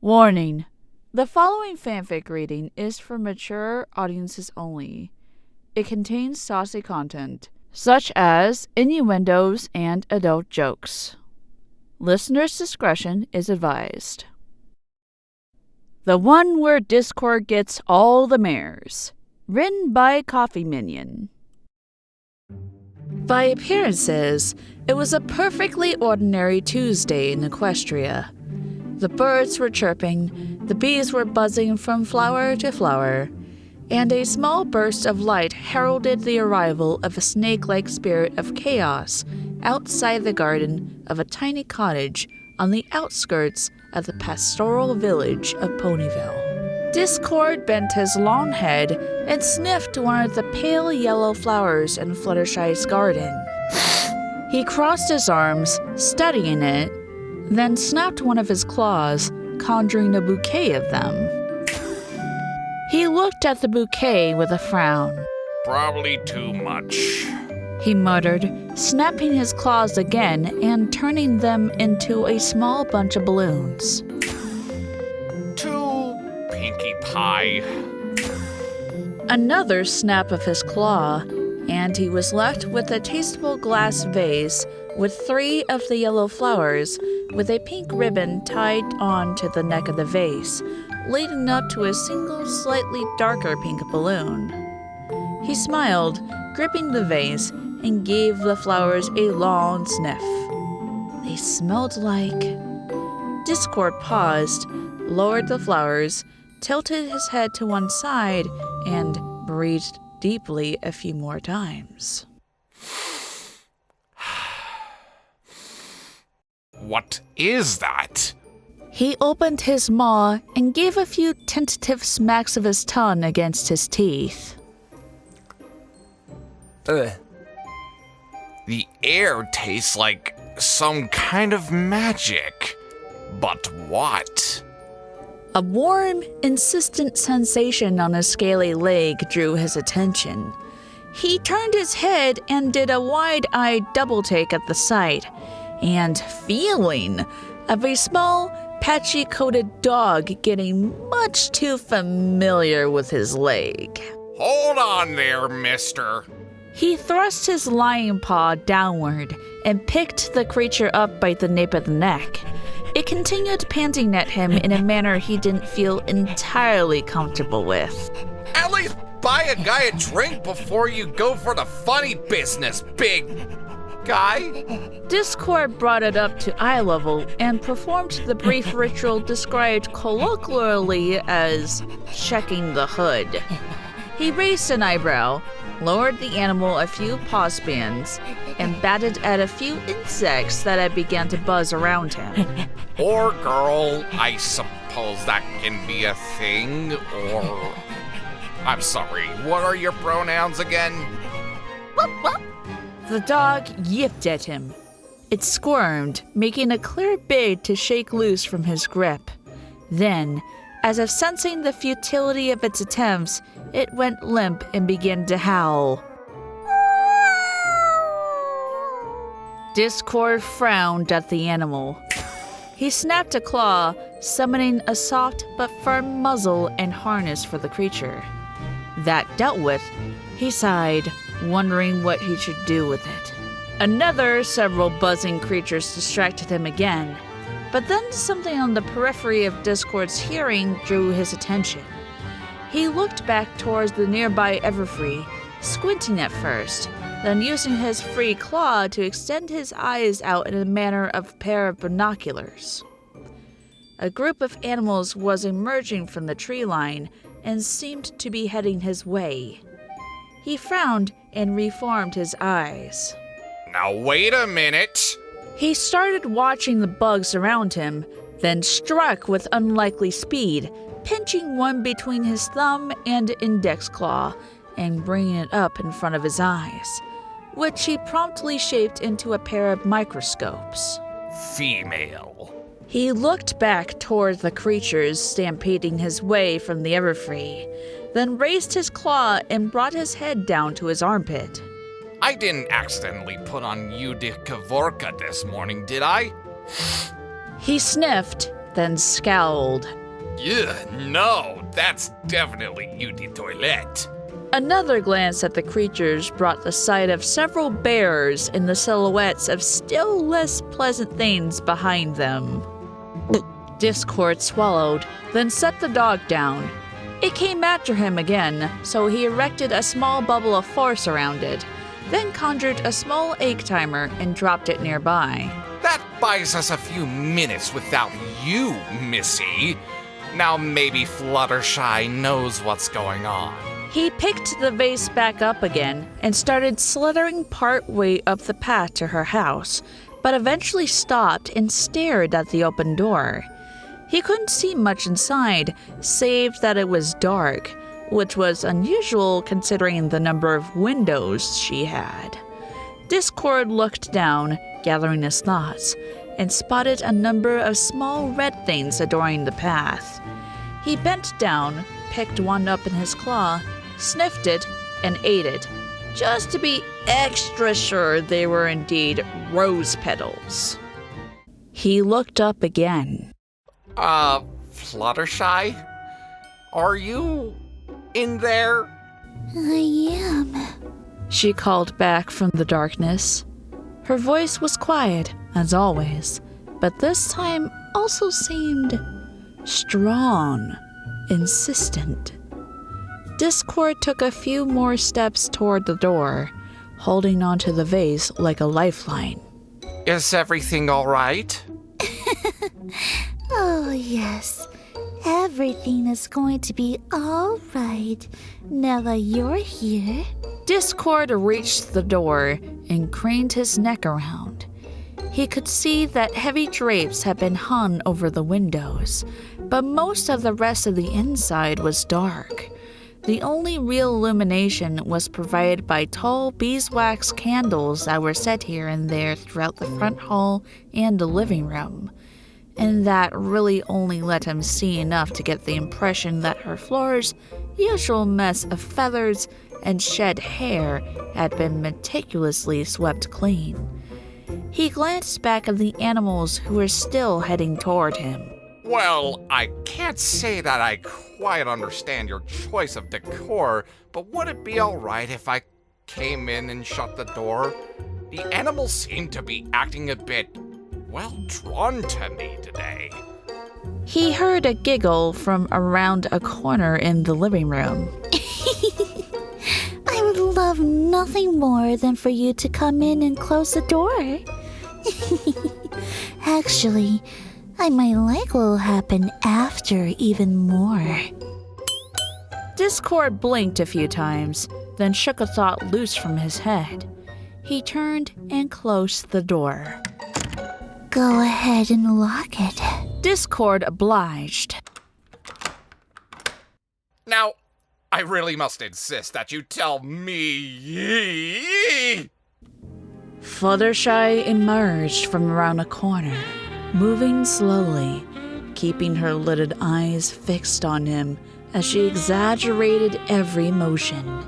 Warning. The following fanfic reading is for mature audiences only. It contains saucy content, such as innuendos and adult jokes. Listener's discretion is advised. The one where Discord gets all the mares. Written by CoffeeMinion. By appearances, it was a perfectly ordinary Tuesday in Equestria. The birds were chirping, the bees were buzzing from flower to flower, and a small burst of light heralded the arrival of a snake-like spirit of chaos outside the garden of a tiny cottage on the outskirts of the pastoral village of Ponyville. Discord bent his long head and sniffed one of the pale yellow flowers in Fluttershy's garden. He crossed his arms, studying it, then snapped one of his claws, conjuring a bouquet of them. He looked at the bouquet with a frown. Probably too much, he muttered, snapping his claws again and turning them into a small bunch of balloons. Too Pinkie Pie. Another snap of his claw, and he was left with a tasteful glass vase with 3 of the yellow flowers, with a pink ribbon tied on to the neck of the vase, leading up to a single slightly darker pink balloon. He smiled, gripping the vase, and gave the flowers a long sniff. They smelled like... Discord paused, lowered the flowers, tilted his head to one side, and breathed deeply a few more times. What is that? He opened his maw and gave a few tentative smacks of his tongue against his teeth. The air tastes like some kind of magic. But what? A warm, insistent sensation on his scaly leg drew his attention. He turned his head and did a wide-eyed double-take at the sight and feeling of a small, patchy-coated dog getting much too familiar with his leg. Hold on there, mister. He thrust his lion paw downward and picked the creature up by the nape of the neck. It continued panting at him in a manner he didn't feel entirely comfortable with. At least buy a guy a drink before you go for the funny business, big guy. Discord brought it up to eye level and performed the brief ritual described colloquially as checking the hood. He raised an eyebrow, lowered the animal a few paw spans, and batted at a few insects that had begun to buzz around him. Or girl, I suppose that can be a thing, or... I'm sorry, what are your pronouns again? The dog yipped at him. It squirmed, making a clear bid to shake loose from his grip. Then, as if sensing the futility of its attempts, it went limp and began to howl. Discord frowned at the animal. He snapped a claw, summoning a soft but firm muzzle and harness for the creature. That dealt with, he sighed, wondering what he should do with it. Another several buzzing creatures distracted him again, but then something on the periphery of Discord's hearing drew his attention. He looked back towards the nearby Everfree, squinting at first, then using his free claw to extend his eyes out in the manner of a pair of binoculars. A group of animals was emerging from the tree line and seemed to be heading his way. He frowned and reformed his eyes. Now wait a minute. He started watching the bugs around him, then struck with unlikely speed, pinching one between his thumb and index claw and bringing it up in front of his eyes, which he promptly shaped into a pair of microscopes. Female. He looked back toward the creatures stampeding his way from the Everfree, then raised his claw and brought his head down to his armpit. I didn't accidentally put on Yudika Vorka this morning, did I? He sniffed, then scowled. Yeah, no, that's definitely you the toilet. Another glance at the creatures brought the sight of several bears in the silhouettes of still less pleasant things behind them. Discord swallowed, then set the dog down. It came after him again, so he erected a small bubble of force around it, then conjured a small egg timer and dropped it nearby. That buys us a few minutes without you, Missy. Now maybe Fluttershy knows what's going on. He picked the vase back up again and started slithering partway up the path to her house, but eventually stopped and stared at the open door. He couldn't see much inside, save that it was dark, which was unusual considering the number of windows she had. Discord looked down, gathering his thoughts, and spotted a number of small red things adorning the path. He bent down, picked one up in his claw, sniffed it, and ate it, just to be extra sure they were indeed rose petals. He looked up again. Fluttershy? Are you in there? I am. She called back from the darkness. Her voice was quiet, as always, but this time also seemed strong, insistent. Discord took a few more steps toward the door, holding onto the vase like a lifeline. Is everything all right? Oh, yes. Everything is going to be all right now that you're here. Discord reached the door and craned his neck around. He could see that heavy drapes had been hung over the windows, but most of the rest of the inside was dark. The only real illumination was provided by tall beeswax candles that were set here and there throughout the front hall and the living room, and that really only let him see enough to get the impression that her floor's usual mess of feathers and shed hair had been meticulously swept clean. He glanced back at the animals who were still heading toward him. Well, I can't say that I quite understand your choice of decor, but would it be alright if I came in and shut the door? The animals seem to be acting a bit, well, drawn to me today. He heard a giggle from around a corner in the living room. I would love nothing more than for you to come in and close the door. Actually, I might like what will happen after even more. Discord blinked a few times, then shook a thought loose from his head. He turned and closed the door. Go ahead and lock it. Discord obliged. Now, I really must insist that you tell me. Fluttershy emerged from around a corner, moving slowly, keeping her lidded eyes fixed on him as she exaggerated every motion.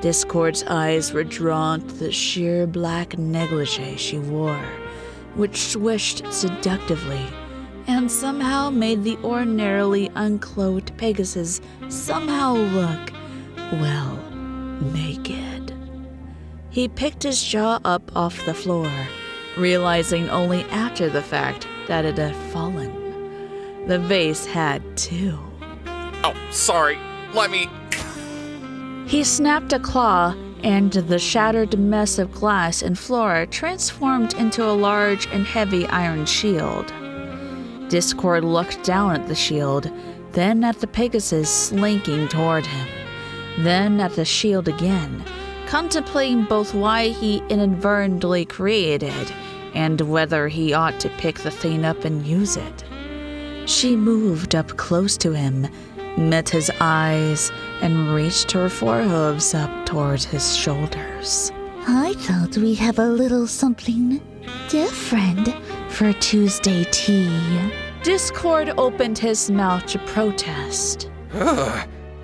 Discord's eyes were drawn to the sheer black negligee she wore, which swished seductively and somehow made the ordinarily unclothed Pegasus somehow look, well, naked. He picked his jaw up off the floor, realizing only after the fact that it had fallen. The vase had too. Oh, sorry. Let me... He snapped a claw, and the shattered mess of glass and floor transformed into a large and heavy iron shield. Discord looked down at the shield, then at the Pegasus slinking toward him, then at the shield again, contemplating both why he inadvertently created it and whether he ought to pick the thing up and use it. She moved up close to him, met his eyes, and reached her forehooves up towards his shoulders. I thought we'd have a little something different for Tuesday tea. Discord opened his mouth to protest,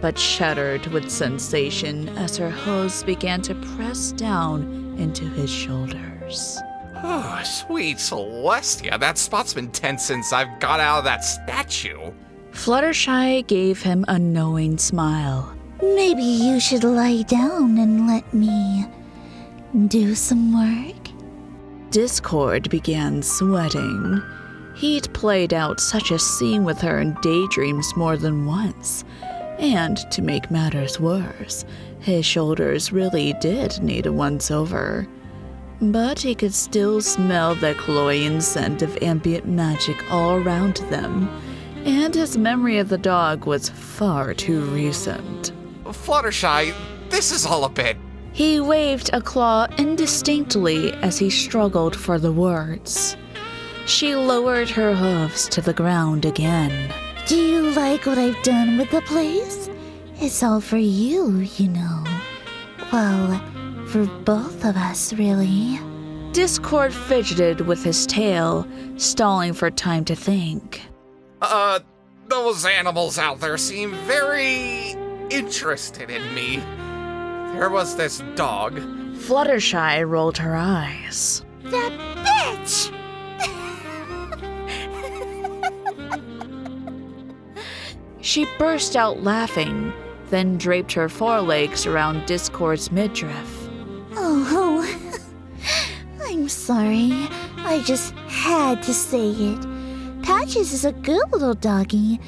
but shuddered with sensation as her hooves began to press down into his shoulders. Oh, sweet Celestia, that spot's been tense since I've got out of that statue. Fluttershy gave him a knowing smile. Maybe you should lie down and let me do some work. Discord began sweating. He'd played out such a scene with her in daydreams more than once. And to make matters worse, his shoulders really did need a once-over. But he could still smell the cloying scent of ambient magic all around them, and his memory of the dog was far too recent. Fluttershy, this is all a bit... He waved a claw indistinctly as he struggled for the words. She lowered her hooves to the ground again. Do you like what I've done with the place? It's all for you, you know. Well, for both of us, really. Discord fidgeted with his tail, stalling for time to think. Those animals out there seem very interested in me. There was this dog. Fluttershy rolled her eyes. That bitch! She burst out laughing, then draped her forelegs around Discord's midriff. Oh, I'm sorry. I just had to say it. Patches is a good little doggy,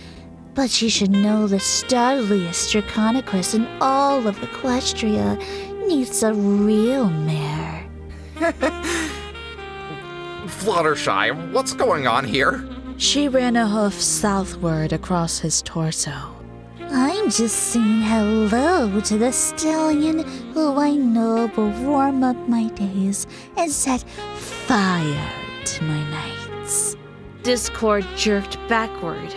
but you should know the studliest Draconiquus in all of Equestria needs a real mare. Fluttershy, what's going on here? She ran a hoof southward across his torso. I'm just saying hello to the stallion who I know will warm up my days and set fire to my nights. Discord jerked backward.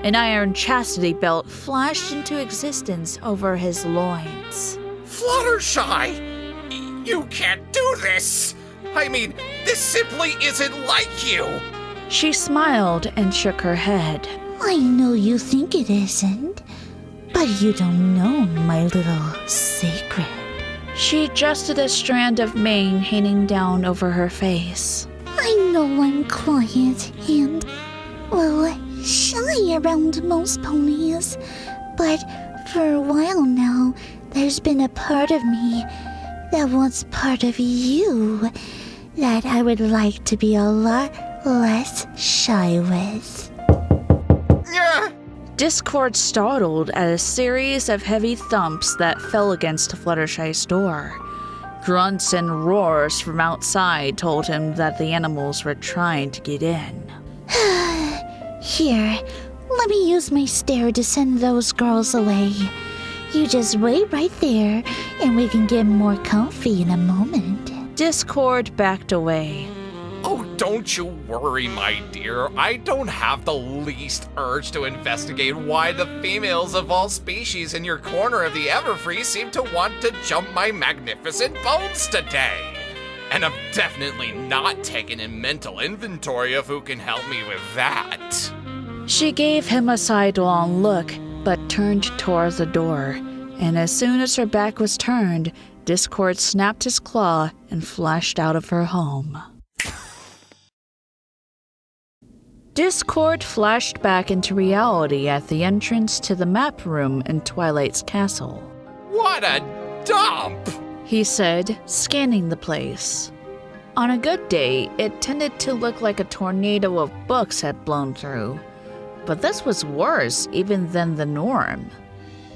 An iron chastity belt flashed into existence over his loins. Fluttershy! You can't do this! I mean, this simply isn't like you! She smiled and shook her head. I know you think it isn't, but you don't know my little secret. She adjusted a strand of mane hanging down over her face. I know I'm quiet and, well, shy around most ponies, but for a while now, there's been a part of me that wants part of you that I would like to be a lot less shy with. Yeah. Discord startled at a series of heavy thumps that fell against Fluttershy's door. Grunts and roars from outside told him that the animals were trying to get in. Here, let me use my stare to send those girls away. You just wait right there, and we can get more comfy in a moment. Discord backed away. Oh, don't you worry, my dear. I don't have the least urge to investigate why the females of all species in your corner of the Everfree seem to want to jump my magnificent bones today. And I'm definitely not taking a mental inventory of who can help me with that. She gave him a sidelong look, but turned toward the door, and as soon as her back was turned, Discord snapped his claw and flashed out of her home. Discord flashed back into reality at the entrance to the map room in Twilight's castle. What a dump! He said, scanning the place. On a good day, it tended to look like a tornado of books had blown through. But this was worse even than the norm.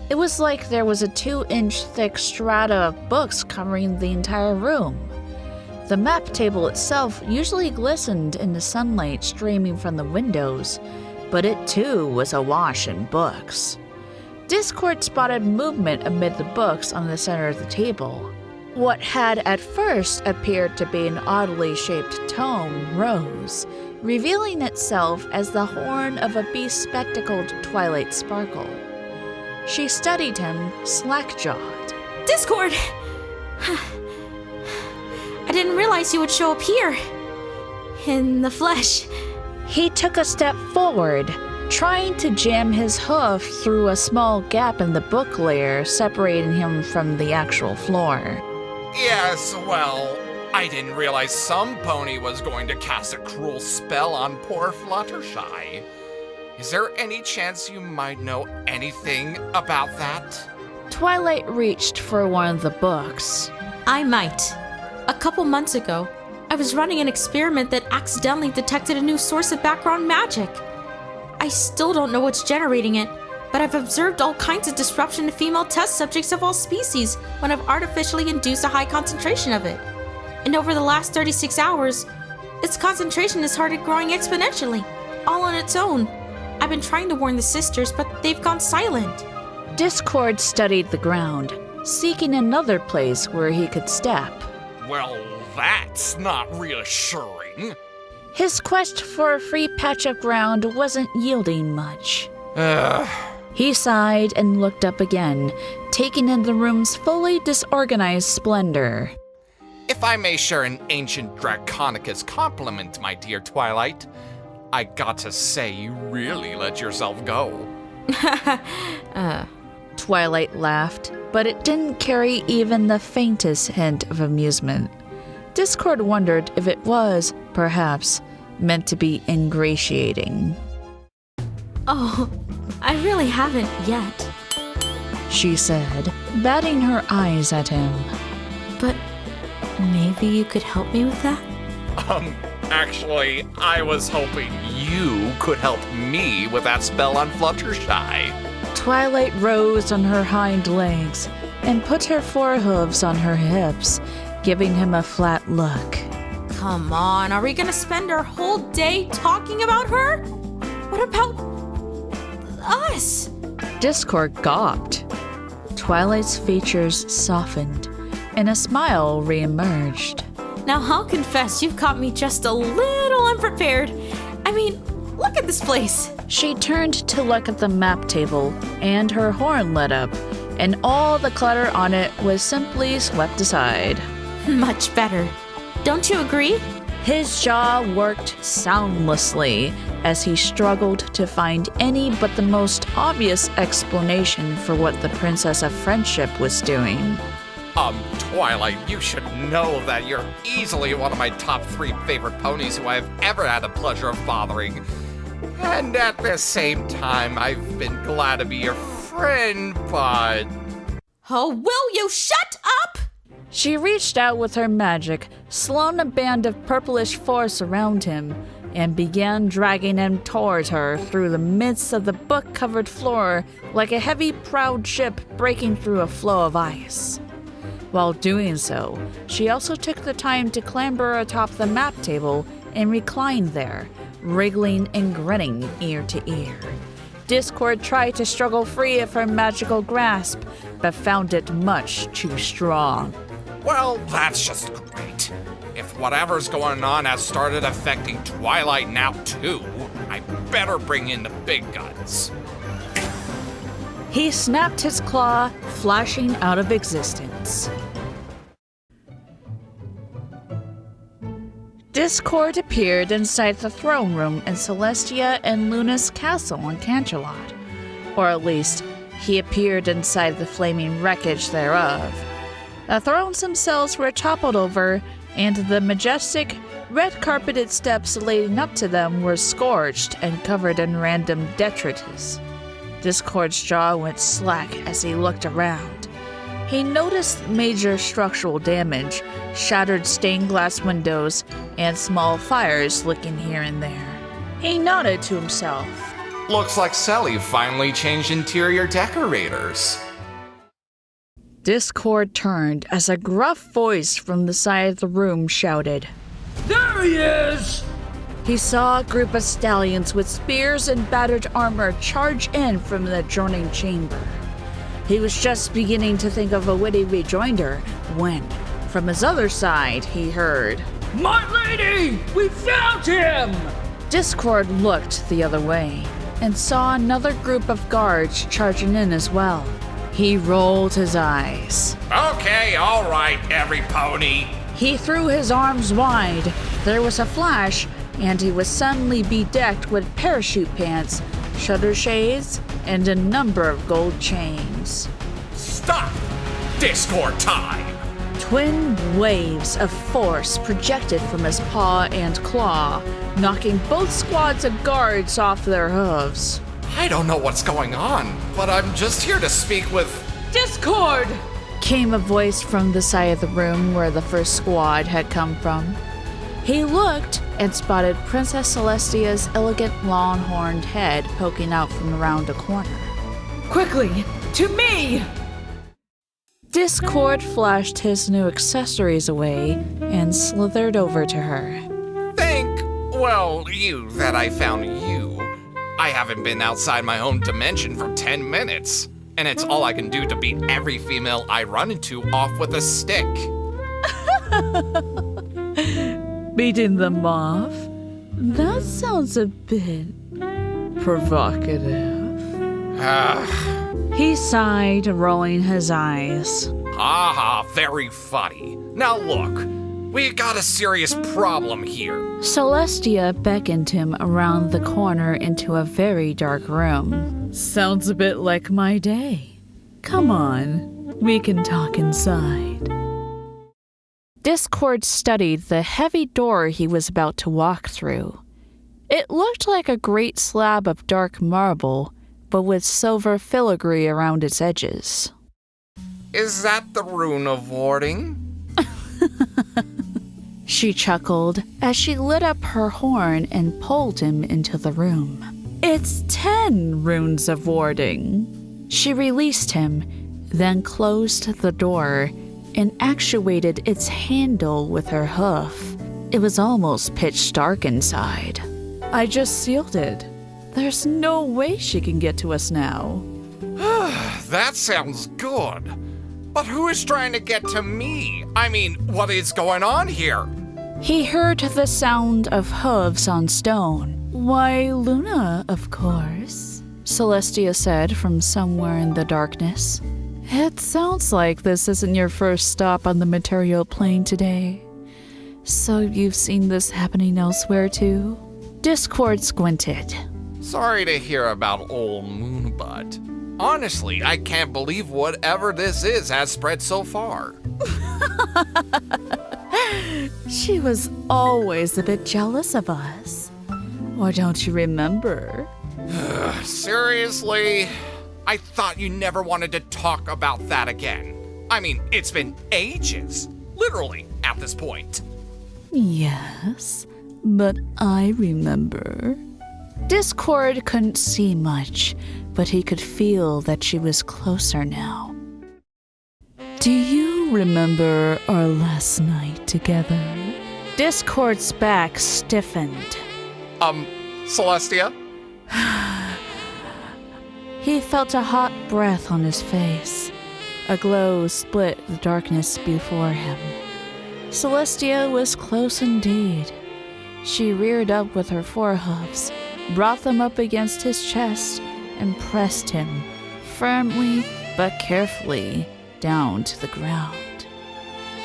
It was like there was a 2-inch thick strata of books covering the entire room. The map table itself usually glistened in the sunlight streaming from the windows, but it too was awash in books. Discord spotted movement amid the books on the center of the table. What had at first appeared to be an oddly shaped tome rose, revealing itself as the horn of a bespectacled Twilight Sparkle. She studied him, slack-jawed. Discord! I didn't realize you would show up here. In the flesh. He took a step forward, trying to jam his hoof through a small gap in the book layer separating him from the actual floor. Yes, well, I didn't realize some pony was going to cast a cruel spell on poor Fluttershy. Is there any chance you might know anything about that? Twilight reached for one of the books. I might. A couple months ago, I was running an experiment that accidentally detected a new source of background magic. I still don't know what's generating it, but I've observed all kinds of disruption to female test subjects of all species when I've artificially induced a high concentration of it. And over the last 36 hours, its concentration has started growing exponentially, all on its own. I've been trying to warn the sisters, but they've gone silent. Discord studied the ground, seeking another place where he could step. Well, that's not reassuring. His quest for a free patch of ground wasn't yielding much. He sighed and looked up again, taking in the room's fully disorganized splendor. If I may share an ancient Draconicus compliment, my dear Twilight, I got to say you really let yourself go. Twilight laughed, but it didn't carry even the faintest hint of amusement. Discord wondered if it was, perhaps, meant to be ingratiating. Oh, I really haven't yet. She said, batting her eyes at him. But maybe you could help me with that? Actually, I was hoping you could help me with that spell on Fluttershy. Twilight rose on her hind legs and put her forehooves on her hips, giving him a flat look. Come on, are we gonna spend our whole day talking about her? What about us? Discord gawped. Twilight's features softened, and a smile reemerged. Now I'll confess you've caught me just a little unprepared. I mean, look at this place. She turned to look at the map table, and her horn lit up, and all the clutter on it was simply swept aside. Much better. Don't you agree? His jaw worked soundlessly as he struggled to find any but the most obvious explanation for what the Princess of Friendship was doing. Twilight, you should know that you're easily one of my top 3 favorite ponies who I've ever had the pleasure of fathering. And at the same time, I've been glad to be your friend, but... Oh, will you shut up? She reached out with her magic, slung a band of purplish force around him, and began dragging him toward her through the midst of the book-covered floor like a heavy, proud ship breaking through a flow of ice. While doing so, she also took the time to clamber atop the map table and recline there, wriggling and grinning ear to ear. Discord tried to struggle free of her magical grasp, but found it much too strong. Well, that's just great. If whatever's going on has started affecting Twilight now too, I better bring in the big guns. He snapped his claw, flashing out of existence. Discord appeared inside the throne room in Celestia and Luna's castle in Canterlot. Or at least, he appeared inside the flaming wreckage thereof. The thrones themselves were toppled over, and the majestic, red-carpeted steps leading up to them were scorched and covered in random detritus. Discord's jaw went slack as he looked around. He noticed major structural damage, shattered stained glass windows, and small fires licking here and there. He nodded to himself. Looks like Sally finally changed interior decorators. Discord turned as a gruff voice from the side of the room shouted, "There he is!" He saw a group of stallions with spears and battered armor charge in from the adjoining chamber. He was just beginning to think of a witty rejoinder when, from his other side, he heard, "My lady! We found him!" Discord looked the other way and saw another group of guards charging in as well. He rolled his eyes. Okay, all right, every pony. He threw his arms wide. There was a flash, and he was suddenly bedecked with parachute pants, shutter shades, and a number of gold chains. Stop! Discord time! Twin waves of force projected from his paw and claw, knocking both squads of guards off their hooves. I don't know what's going on, but I'm just here to speak with... Discord! Came a voice from the side of the room where the first squad had come from. He looked and spotted Princess Celestia's elegant long-horned head poking out from around a corner. Quickly, to me! Discord flashed his new accessories away and slithered over to her. You that I found you. I haven't been outside my own dimension for 10 minutes, and it's all I can do to beat every female I run into off with a stick. Beating them off? That sounds a bit provocative. He sighed, rolling his eyes. Haha, very funny. Now look, we got a serious problem here. Celestia beckoned him around the corner into a very dark room. Sounds a bit like my day. Come on, we can talk inside. Discord studied the heavy door he was about to walk through. It looked like a great slab of dark marble, but with silver filigree around its edges. Is that the rune of warding? She chuckled as she lit up her horn and pulled him into the room. It's 10 runes of warding. She released him, then closed the door and actuated its handle with her hoof. It was almost pitch dark inside. I just sealed it. There's no way she can get to us now. That sounds good. But who is trying to get to me? I mean, what is going on here? He heard the sound of hooves on stone. Why, Luna, of course, Celestia said from somewhere in the darkness. It sounds like this isn't your first stop on the material plane today. So you've seen this happening elsewhere too? Discord squinted. Sorry to hear about old Moonbutt. Honestly, I can't believe whatever this is has spread so far. She was always a bit jealous of us. Or don't you remember? Seriously? I thought you never wanted to talk about that again. I mean, it's been ages. Literally, at this point. Yes, but I remember. Discord couldn't see much, but he could feel that she was closer now. Do you remember our last night together? Discord's back stiffened. Celestia? He felt a hot breath on his face. A glow split the darkness before him. Celestia was close indeed. She reared up with her forehoofs, brought them up against his chest, and pressed him, firmly but carefully, down to the ground.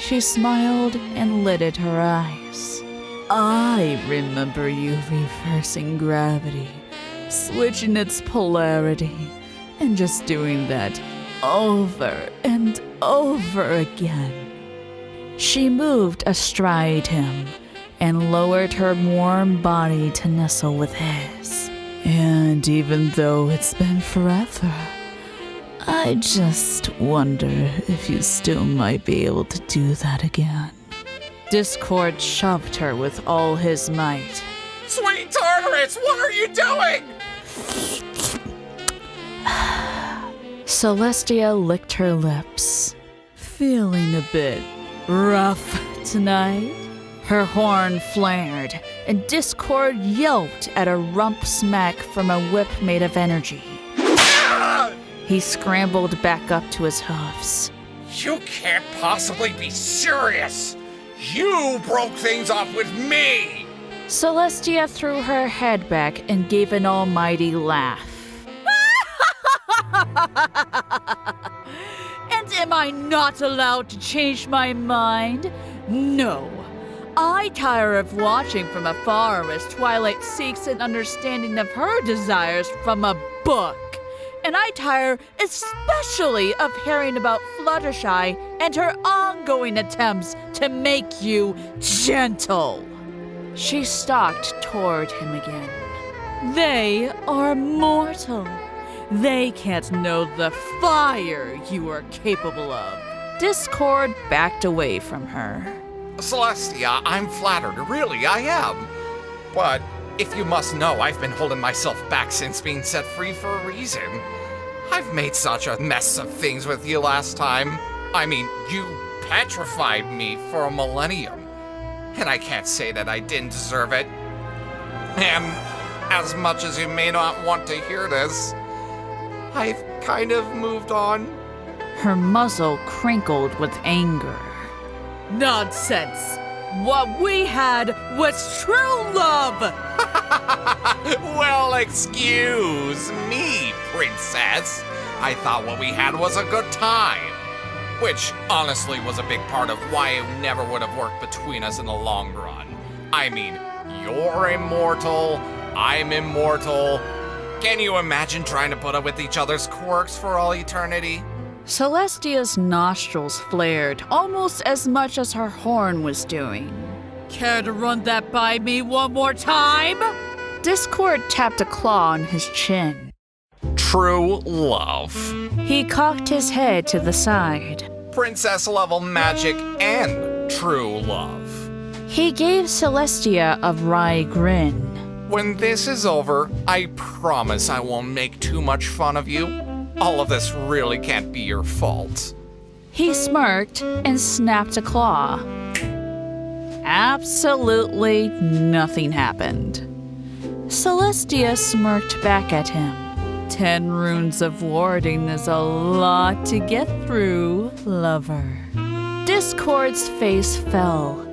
She smiled and lidded her eyes. I remember you reversing gravity, switching its polarity, and just doing that over and over again. She moved astride him and lowered her warm body to nestle with his. And even though it's been forever, I just wonder if you still might be able to do that again. Discord shoved her with all his might. Sweet Tartarus, what are you doing? Celestia licked her lips. Feeling a bit rough tonight? Her horn flared, and Discord yelped at a rump smack from a whip made of energy. He scrambled back up to his hoofs. You can't possibly be serious! You broke things off with me! Celestia threw her head back and gave an almighty laugh. And am I not allowed to change my mind? No. I tire of watching from afar as Twilight seeks an understanding of her desires from a book. and I tire especially of hearing about Fluttershy and her ongoing attempts to make you gentle. She stalked toward him again. They are mortal. They can't know the fire you are capable of. Discord backed away from her. Celestia, I'm flattered. Really, I am. But if you must know, I've been holding myself back since being set free for a reason. I've made such a mess of things with you last time. I mean, you petrified me for a millennium. And I can't say that I didn't deserve it. And as much as you may not want to hear this, I've kind of moved on. Her muzzle crinkled with anger. Nonsense! What we had was true love! Well, excuse me, princess. I thought what we had was a good time. Which, honestly, was a big part of why it never would have worked between us in the long run. I mean, you're immortal, I'm immortal. Can you imagine trying to put up with each other's quirks for all eternity? Celestia's nostrils flared almost as much as her horn was doing. Care to run that by me one more time? Discord tapped a claw on his chin. True love. He cocked his head to the side. Princess-level magic and true love. He gave Celestia a wry grin. When this is over, I promise I won't make too much fun of you. All of this really can't be your fault. He smirked and snapped a claw. Absolutely nothing happened. Celestia smirked back at him. 10 runes of warding is a lot to get through, lover. Discord's face fell.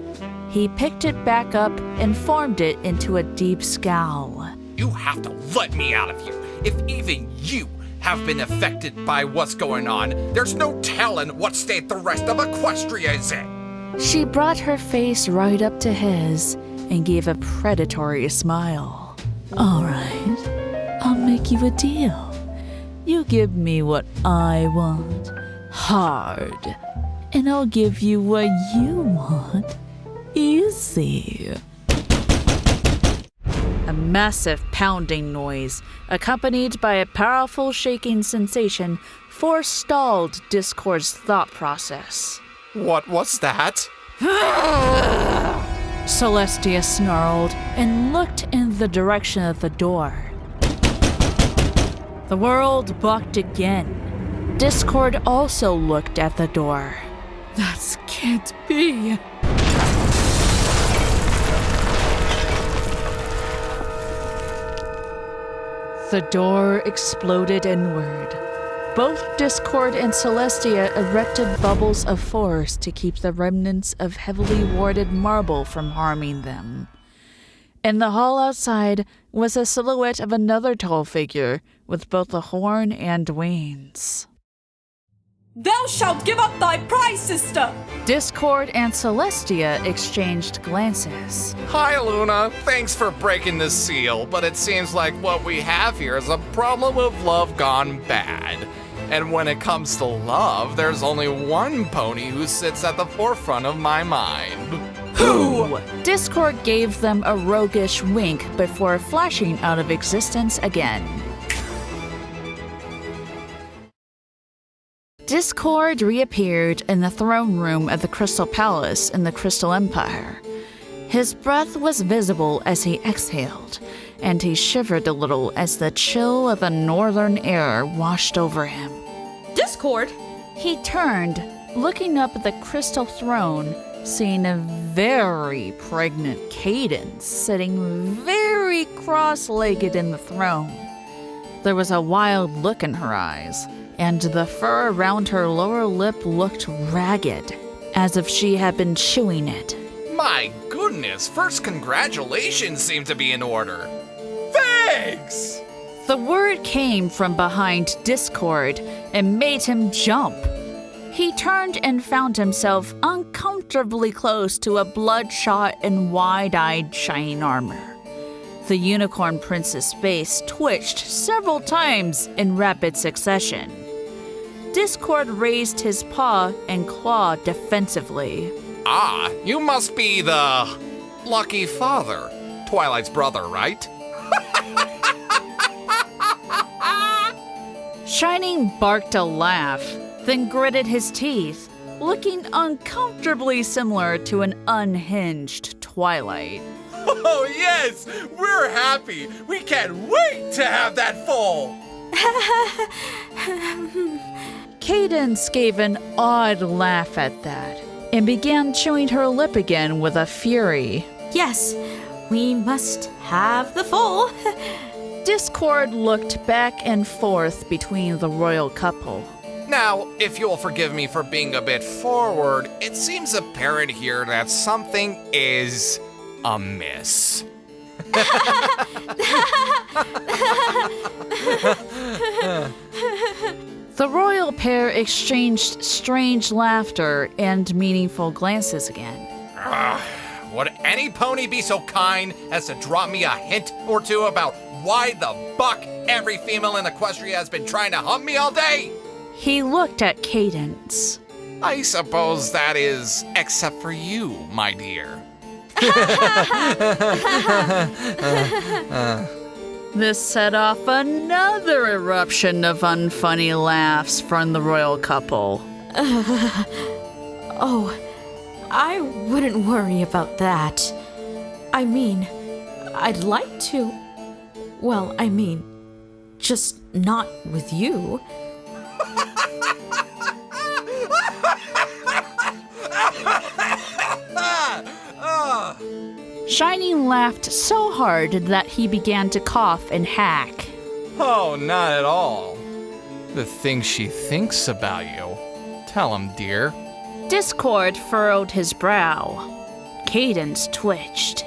He picked it back up and formed it into a deep scowl. You have to let me out of here. If even you have been affected by what's going on, there's no telling what state the rest of Equestria is in. She brought her face right up to his and gave a predatory smile. All right, I'll make you a deal. You give me what I want, hard, and I'll give you what you want, easy. A massive pounding noise, accompanied by a powerful shaking sensation, forestalled Discord's thought process. What was that? Celestia snarled and looked in the direction of the door. The world bucked again. Discord also looked at the door. That can't be. The door exploded inward. Both Discord and Celestia erected bubbles of force to keep the remnants of heavily warded marble from harming them. In the hall outside was a silhouette of another tall figure with both a horn and wings. Thou shalt give up thy prize, sister! Discord and Celestia exchanged glances. Hi, Luna. Thanks for breaking the seal, but it seems like what we have here is a problem of love gone bad. And when it comes to love, there's only one pony who sits at the forefront of my mind. Who? Discord gave them a roguish wink before flashing out of existence again. Discord reappeared in the throne room of the Crystal Palace in the Crystal Empire. His breath was visible as he exhaled, and he shivered a little as the chill of the northern air washed over him. Discord? He turned, looking up at the crystal throne, seeing a very pregnant Cadance sitting very cross-legged in the throne. There was a wild look in her eyes, and the fur around her lower lip looked ragged, as if she had been chewing it. My goodness, first congratulations seem to be in order. Thanks! The word came from behind Discord and made him jump. He turned and found himself uncomfortably close to a bloodshot and wide-eyed shining armor. The unicorn prince's face twitched several times in rapid succession. Discord raised his paw and clawed defensively. Ah, you must be the lucky father, Twilight's brother, right? Shining barked a laugh, then gritted his teeth, looking uncomfortably similar to an unhinged Twilight. Oh, yes! We're happy! We can't wait to have that foal! Cadance gave an odd laugh at that and began chewing her lip again with a fury. Yes, we must have the foal. Discord looked back and forth between the royal couple. Now, if you'll forgive me for being a bit forward, it seems apparent here that something is amiss. The royal pair exchanged strange laughter and meaningful glances again. Would any pony be so kind as to drop me a hint or two about why the buck every female in Equestria has been trying to hump me all day? He looked at Cadance. I suppose that is except for you, my dear. This set off another eruption of unfunny laughs from the royal couple. Oh, I wouldn't worry about that. I mean, I'd like to. Well, I mean, just not with you. Shining laughed so hard that he began to cough and hack. Oh, not at all. The things she thinks about you. Tell him, dear. Discord furrowed his brow. Cadance twitched.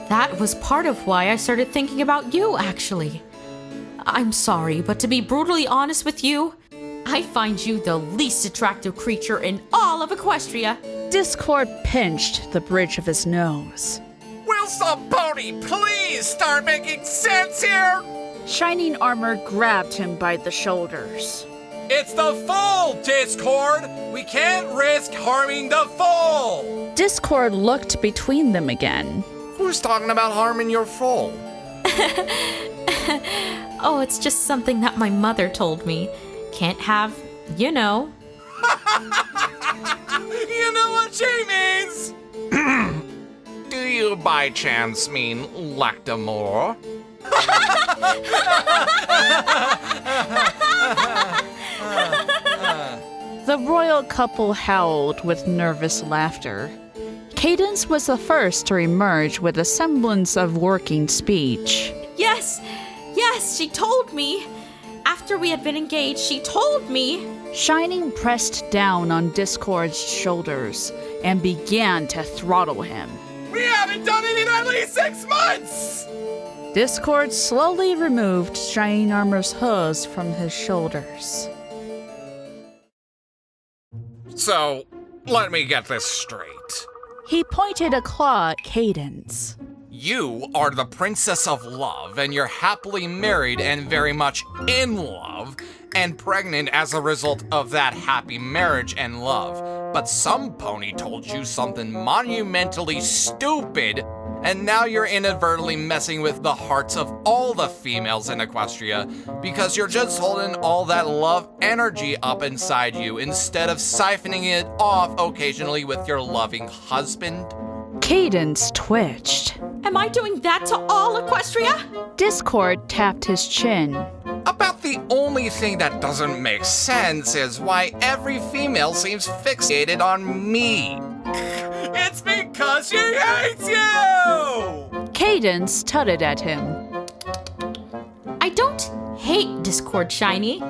That was part of why I started thinking about you, actually. I'm sorry, but to be brutally honest with you, I find you the least attractive creature in all of Equestria. Discord pinched the bridge of his nose. Will some pony please start making sense here? Shining Armor grabbed him by the shoulders. It's the foal, Discord! We can't risk harming the foal! Discord looked between them again. Who's talking about harming your foal? Oh, it's just something that my mother told me. Can't have, you know. You know what she means! Do you by chance mean lactamore? The royal couple howled with nervous laughter. Cadance was the first to emerge with a semblance of working speech. Yes, she told me. After we had been engaged, she told me. Shining pressed down on Discord's shoulders and began to throttle him. We haven't done it in at least 6 months! Discord slowly removed Shining Armor's hose from his shoulders. So, let me get this straight. He pointed a claw at Cadance. You are the Princess of Love, and you're happily married and very much in love, and pregnant as a result of that happy marriage and love. But some pony told you something monumentally stupid, and now you're inadvertently messing with the hearts of all the females in Equestria because you're just holding all that love energy up inside you instead of siphoning it off occasionally with your loving husband. Cadance twitched. Am I doing that to all Equestria? Discord tapped his chin. About the only thing that doesn't make sense is why every female seems fixated on me. It's because she hates you! Cadance tutted at him. I don't hate Discord, Shiny.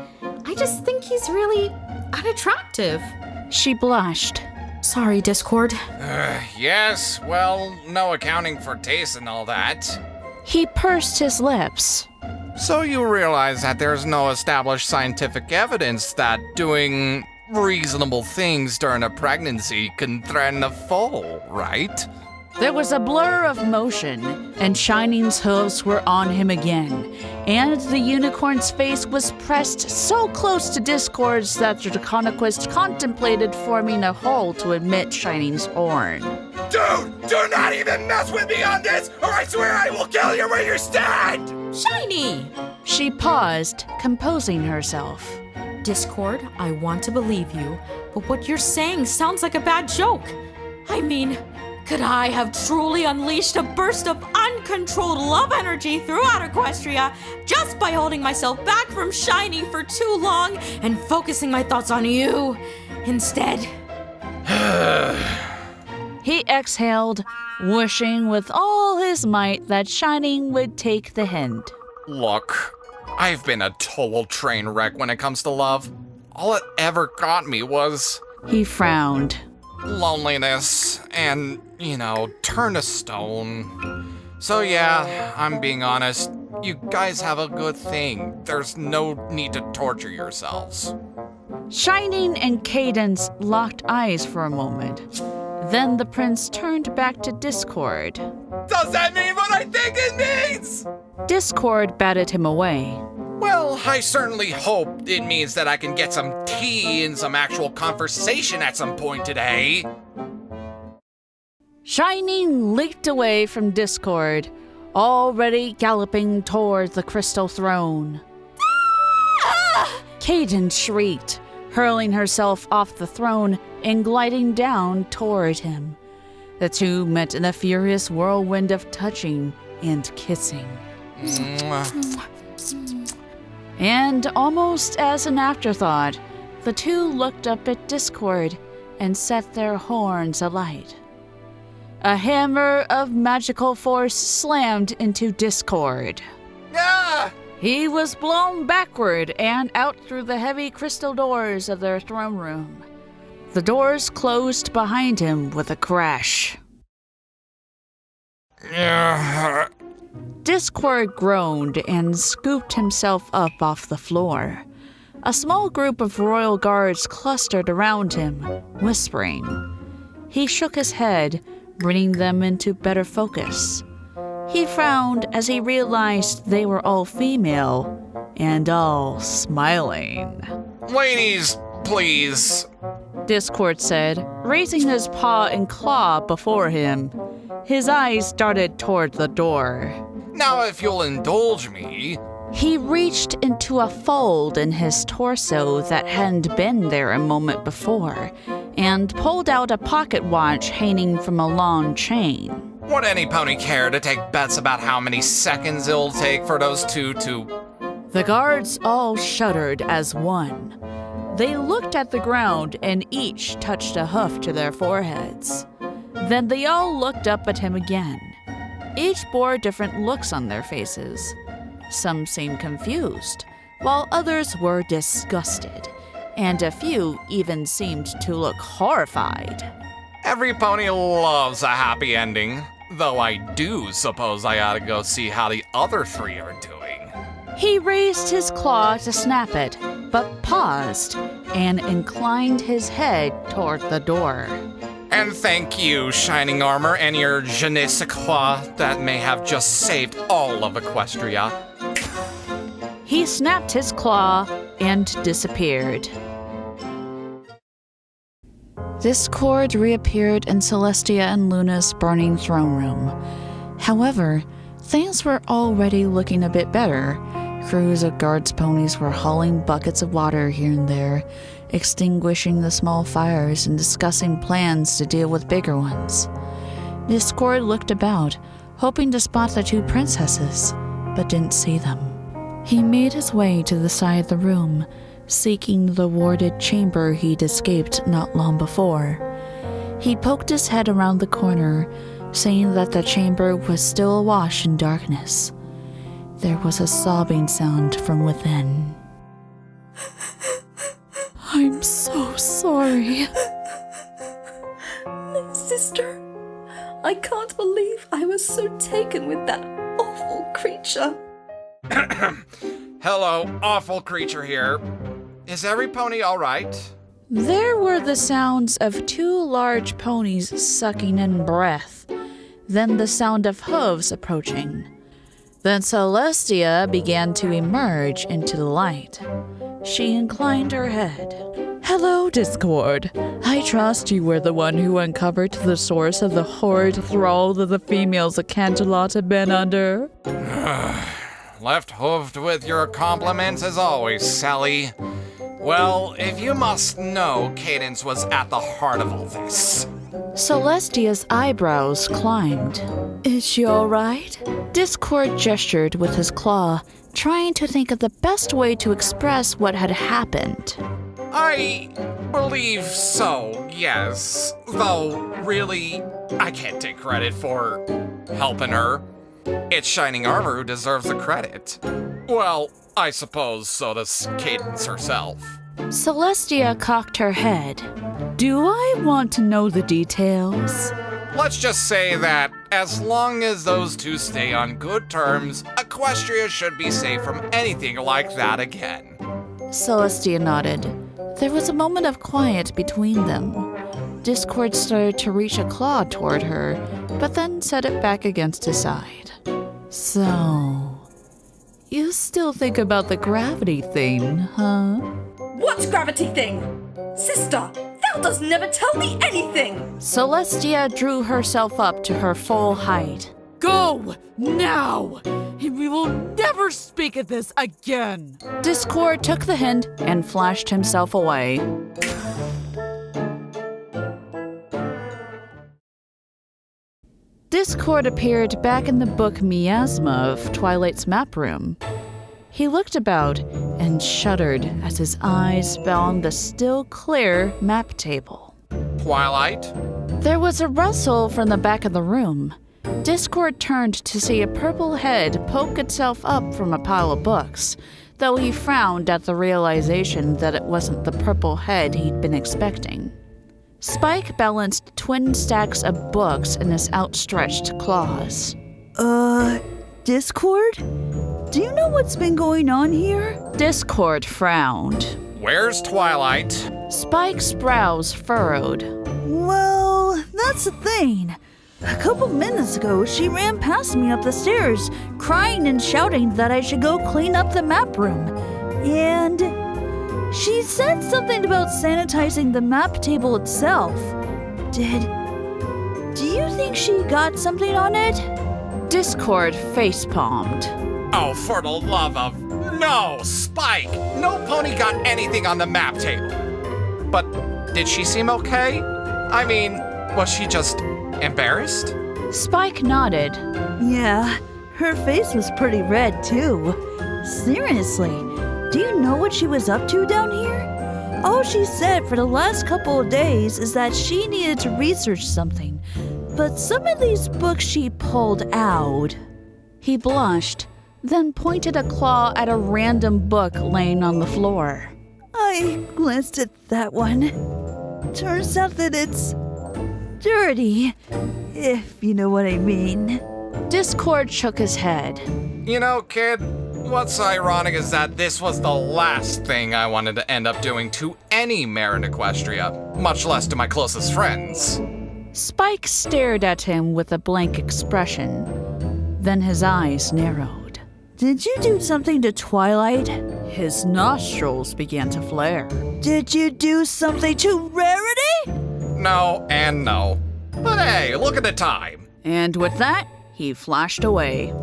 I just think he's really unattractive. She blushed. Sorry, Discord. Yes, well, no accounting for taste and all that. He pursed his lips. So you realize that there's no established scientific evidence that doing reasonable things during a pregnancy can threaten a foal, right? There was a blur of motion, and Shining's hooves were on him again, and the unicorn's face was pressed so close to Discord's that the Draconiquist contemplated forming a hole to admit Shining's horn. Dude, do not even mess with me on this, or I swear I will kill you where you stand! Shiny! She paused, composing herself. Discord, I want to believe you, but what you're saying sounds like a bad joke. I mean, could I have truly unleashed a burst of uncontrolled love energy throughout Equestria just by holding myself back from Shiny for too long and focusing my thoughts on you instead? He exhaled, wishing with all his might that Shining would take the hint. Look, I've been a total train wreck when it comes to love. All it ever got me was He frowned. loneliness and, turn to stone. So yeah, I'm being honest. You guys have a good thing. There's no need to torture yourselves. Shining and Cadance locked eyes for a moment. Then the prince turned back to Discord. Does that mean what I think it means? Discord batted him away. Well, I certainly hope it means that I can get some tea and some actual conversation at some point today. Shining leaped away from Discord, already galloping toward the crystal throne. Cadance shrieked, hurling herself off the throne and gliding down toward him. The two met in a furious whirlwind of touching and kissing. And almost as an afterthought, the two looked up at Discord and set their horns alight. A hammer of magical force slammed into Discord. Ah! He was blown backward and out through the heavy crystal doors of their throne room. The doors closed behind him with a crash. Discord groaned and scooped himself up off the floor. A small group of royal guards clustered around him, whispering. He shook his head, bringing them into better focus. He frowned as he realized they were all female and all smiling. Ladies, please. Discord said, raising his paw and claw before him. His eyes darted toward the door. Now, if you'll indulge me. He reached into a fold in his torso that hadn't been there a moment before and pulled out a pocket watch hanging from a long chain. Would any pony care to take bets about how many seconds it'll take for those two to... The guards all shuddered as one. They looked at the ground and each touched a hoof to their foreheads. Then they all looked up at him again. Each bore different looks on their faces. Some seemed confused, while others were disgusted, and a few even seemed to look horrified. Every pony loves a happy ending, though I do suppose I ought to go see how the other three are doing. He raised his claw to snap it, but paused and inclined his head toward the door. And thank you, Shining Armor, and your je ne sais quoi that may have just saved all of Equestria. He snapped his claw and disappeared. Discord reappeared in Celestia and Luna's burning throne room. However, things were already looking a bit better. Crews of guards' ponies were hauling buckets of water here and there, extinguishing the small fires and discussing plans to deal with bigger ones. Discord looked about, hoping to spot the two princesses, but didn't see them. He made his way to the side of the room, seeking the warded chamber he'd escaped not long before. He poked his head around the corner, seeing that the chamber was still awash in darkness. There was a sobbing sound from within. I'm so sorry. My sister, I can't believe I was so taken with that awful creature. Hello, awful creature here. Is every pony all right? There were the sounds of two large ponies sucking in breath. then the sound of hooves approaching. Then Celestia began to emerge into the light. She inclined her head. "Hello, Discord. I trust you were the one who uncovered the source of the horrid thrall that the females of Canterlot have been under." Left hooved with your compliments as always, Sally. Well, if you must know, Cadance was at the heart of all this. Celestia's eyebrows climbed. "Is she all right?" Discord gestured with his claw, trying to think of the best way to express what had happened. I believe so, yes. Though, really, I can't take credit for helping her. It's Shining Armor who deserves the credit. Well, I suppose so does Cadance herself. Celestia cocked her head. "Do I want to know the details?" Let's just say that as long as those two stay on good terms, Equestria should be safe from anything like that again. Celestia nodded. There was a moment of quiet between them. Discord started to reach a claw toward her, but then set it back against his side. "So, you still think about the gravity thing, huh?" What gravity thing? Sister, thou dost never tell me anything! Celestia drew herself up to her full height. "Go now, and we will never speak of this again." Discord took the hint and flashed himself away. Discord appeared back in the book Miasma of Twilight's map room. He looked about and shuddered as his eyes fell on the still clear map table. Twilight? There was a rustle from the back of the room. Discord turned to see a purple head poke itself up from a pile of books, though he frowned at the realization that it wasn't the purple head he'd been expecting. Spike balanced twin stacks of books in his outstretched claws. Discord? Do you know what's been going on here?" Discord frowned. Where's Twilight? Spike's brows furrowed. "Well, that's the thing. A couple minutes ago, she ran past me up the stairs, crying and shouting that I should go clean up the map room. And she said something about sanitizing the map table itself. Do you think she got something on it?" Discord facepalmed. Oh, for the love of... No, Spike! No pony got anything on the map table. But did she seem okay? I mean, was she just embarrassed? Spike nodded. "Yeah, her face was pretty red too. Seriously, do you know what she was up to down here? All she said for the last couple of days is that she needed to research something, but some of these books she pulled out." He blushed, then pointed a claw at a random book laying on the floor. "I glanced at that one. Turns out that it's dirty, if you know what I mean." Discord shook his head. You know, kid, what's ironic is that this was the last thing I wanted to end up doing to any mare in Equestria, much less to my closest friends. Spike stared at him with a blank expression. Then his eyes narrowed. "Did you do something to Twilight?" His nostrils began to flare. "Did you do something to Rarity?" No and no. But hey, look at the time. And with that, he flashed away.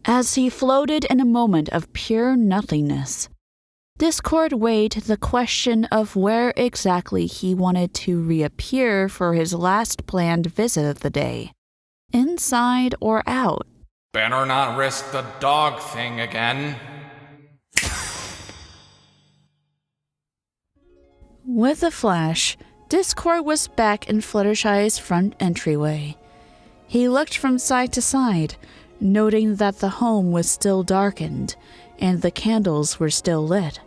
As he floated in a moment of pure nothingness, Discord weighed the question of where exactly he wanted to reappear for his last planned visit of the day. Inside or out? Better not risk the dog thing again. With a flash, Discord was back in Fluttershy's front entryway. He looked from side to side, noting that the home was still darkened and the candles were still lit.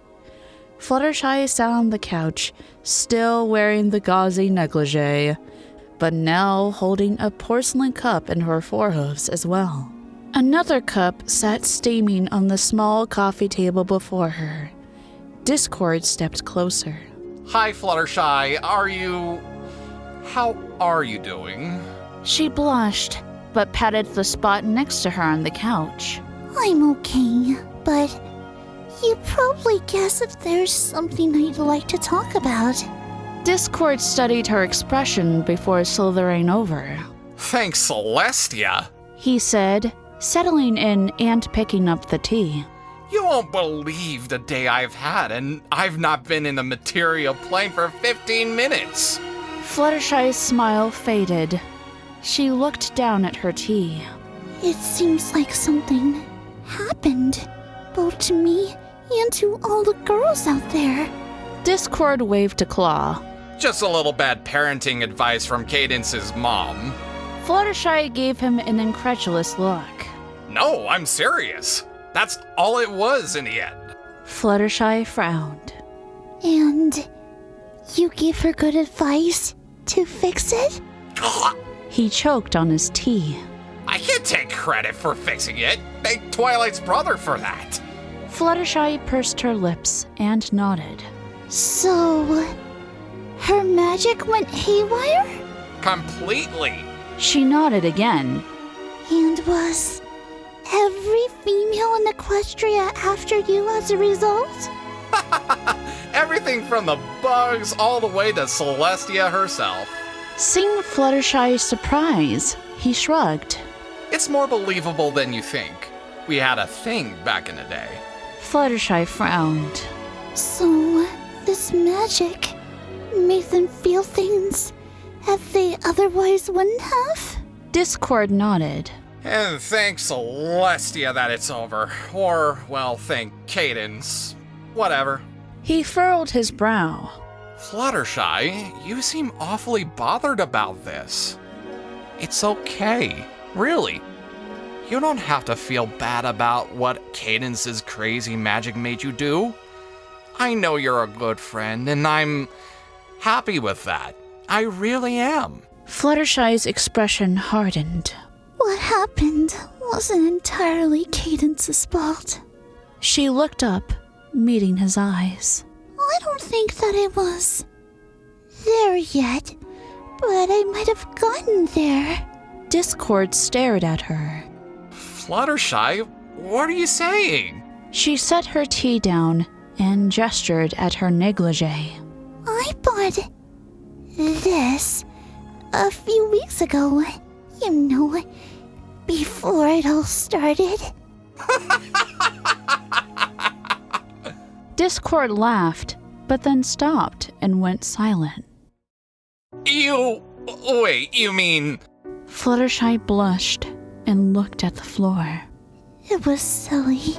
Fluttershy sat on the couch, still wearing the gauzy negligee, but now holding a porcelain cup in her forehooves as well. Another cup sat steaming on the small coffee table before her. Discord stepped closer. Hi, Fluttershy. Are you... How are you doing? She blushed, but patted the spot next to her on the couch. I'm okay, but you probably guess if there's something I'd like to talk about. Discord studied her expression before slithering over. Thanks, Celestia. He said, settling in and picking up the tea. You won't believe the day I've had, and I've not been in the material plane for 15 minutes. Fluttershy's smile faded. She looked down at her tea. It seems like something happened, both to me and to all the girls out there. Discord waved a claw. Just a little bad parenting advice from Cadance's mom. Fluttershy gave him an incredulous look. No, I'm serious. That's all it was in the end. Fluttershy frowned. And you gave her good advice to fix it? He choked on his tea. I can't take credit for fixing it. Thank Twilight's brother for that. Fluttershy pursed her lips and nodded. So, her magic went haywire? Completely. She nodded again. And was every female in Equestria after you as a result? Everything from the bugs all the way to Celestia herself. Seeing Fluttershy's surprise, he shrugged. It's more believable than you think. We had a thing back in the day. Fluttershy frowned. So, this magic made them feel things that they otherwise wouldn't have? Discord nodded. And thank Celestia that it's over. Or, well, thank Cadance. Whatever. He furrowed his brow. Fluttershy, you seem awfully bothered about this. It's okay. Really. You don't have to feel bad about what Cadance's crazy magic made you do. I know you're a good friend, and I'm happy with that. I really am. Fluttershy's expression hardened. What happened wasn't entirely Cadance's fault. She looked up, meeting his eyes. I don't think that it was there yet, but I might have gotten there. Discord stared at her. Fluttershy, what are you saying? She set her tea down and gestured at her negligee. I bought this a few weeks ago. You know, before it all started. Discord laughed, but then stopped and went silent. Wait, you mean... Fluttershy blushed and looked at the floor. It was silly.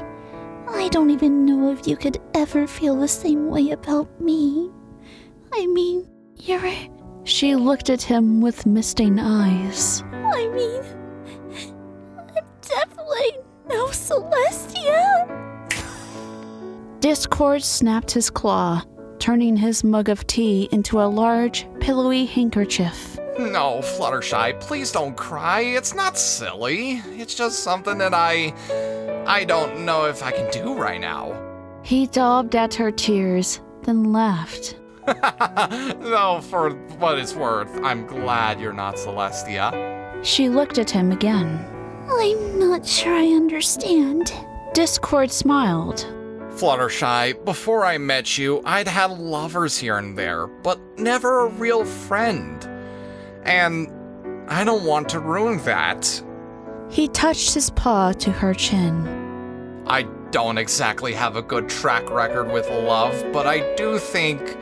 I don't even know if you could ever feel the same way about me. I mean, you're... She looked at him with misting eyes. I mean, I'm definitely no Celestia. Discord snapped his claw, turning his mug of tea into a large, pillowy handkerchief. No, Fluttershy, please don't cry. It's not silly. It's just something that I don't know if I can do right now. He daubed at her tears, then laughed. No, for what it's worth, I'm glad you're not Celestia. She looked at him again. I'm not sure I understand. Discord smiled. Fluttershy, before I met you, I'd had lovers here and there, but never a real friend. And I don't want to ruin that. He touched his paw to her chin. I don't exactly have a good track record with love, but I do think,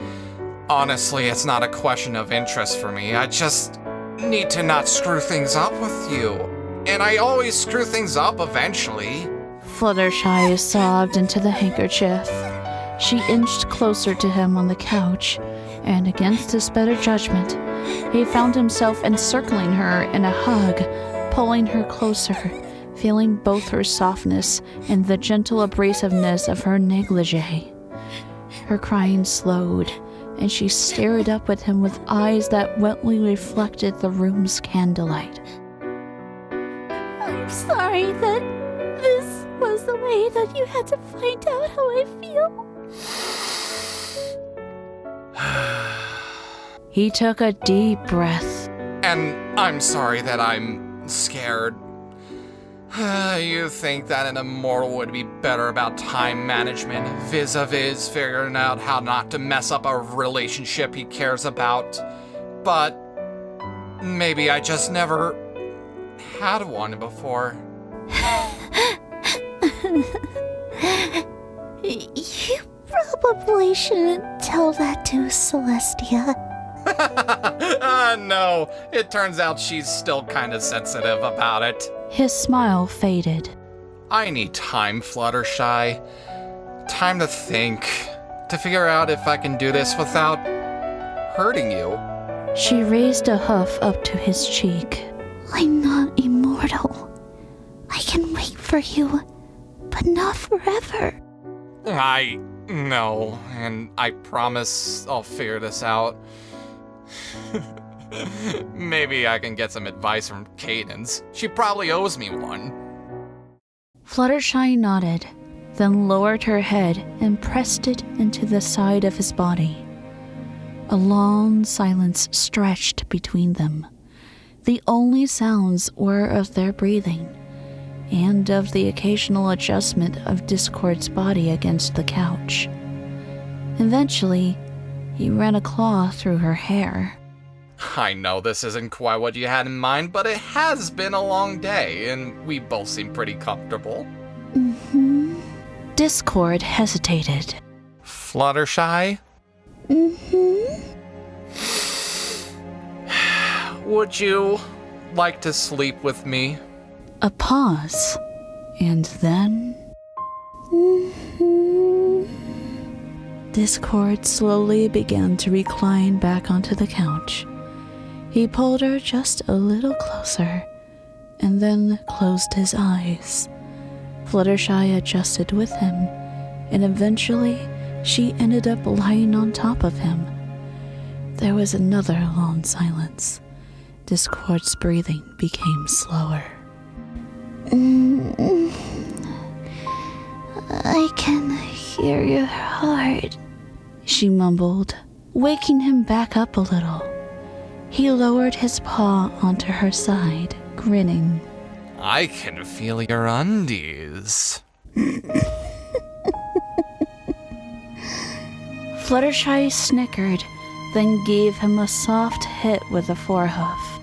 honestly, it's not a question of interest for me. I just need to not screw things up with you. And I always screw things up eventually. Fluttershy sobbed into the handkerchief. She inched closer to him on the couch, and against his better judgment, he found himself encircling her in a hug, pulling her closer, feeling both her softness and the gentle abrasiveness of her negligee. Her crying slowed, and she stared up at him with eyes that wetly reflected the room's candlelight. I'm sorry that this was the way that you had to find out how I feel. He took a deep breath. And I'm sorry that I'm scared. You think that an immortal would be better about time management, vis-a-vis figuring out how not to mess up a relationship he cares about. But maybe I just never had one before. You probably shouldn't tell that to Celestia. No, it turns out she's still kind of sensitive about it. His smile faded. I need time, Fluttershy. Time to think. To figure out if I can do this without hurting you. She raised a hoof up to his cheek. I'm not immortal. I can wait for you, but not forever. I know, and I promise I'll figure this out. Maybe I can get some advice from Cadance. She probably owes me one. Fluttershy nodded, then lowered her head and pressed it into the side of his body. A long silence stretched between them. The only sounds were of their breathing, and of the occasional adjustment of Discord's body against the couch. Eventually, he ran a claw through her hair. I know this isn't quite what you had in mind, but it has been a long day, and we both seem pretty comfortable. Mm-hmm. Discord hesitated. Fluttershy? Mm-hmm. Would you like to sleep with me? A pause, and then... Mm-hmm. Discord slowly began to recline back onto the couch. He pulled her just a little closer, and then closed his eyes. Fluttershy adjusted with him, and eventually she ended up lying on top of him. There was another long silence. Discord's breathing became slower. I can hear your heart, she mumbled, waking him back up a little. He lowered his paw onto her side, grinning. I can feel your undies. Fluttershy snickered, then gave him a soft hit with a forehoof.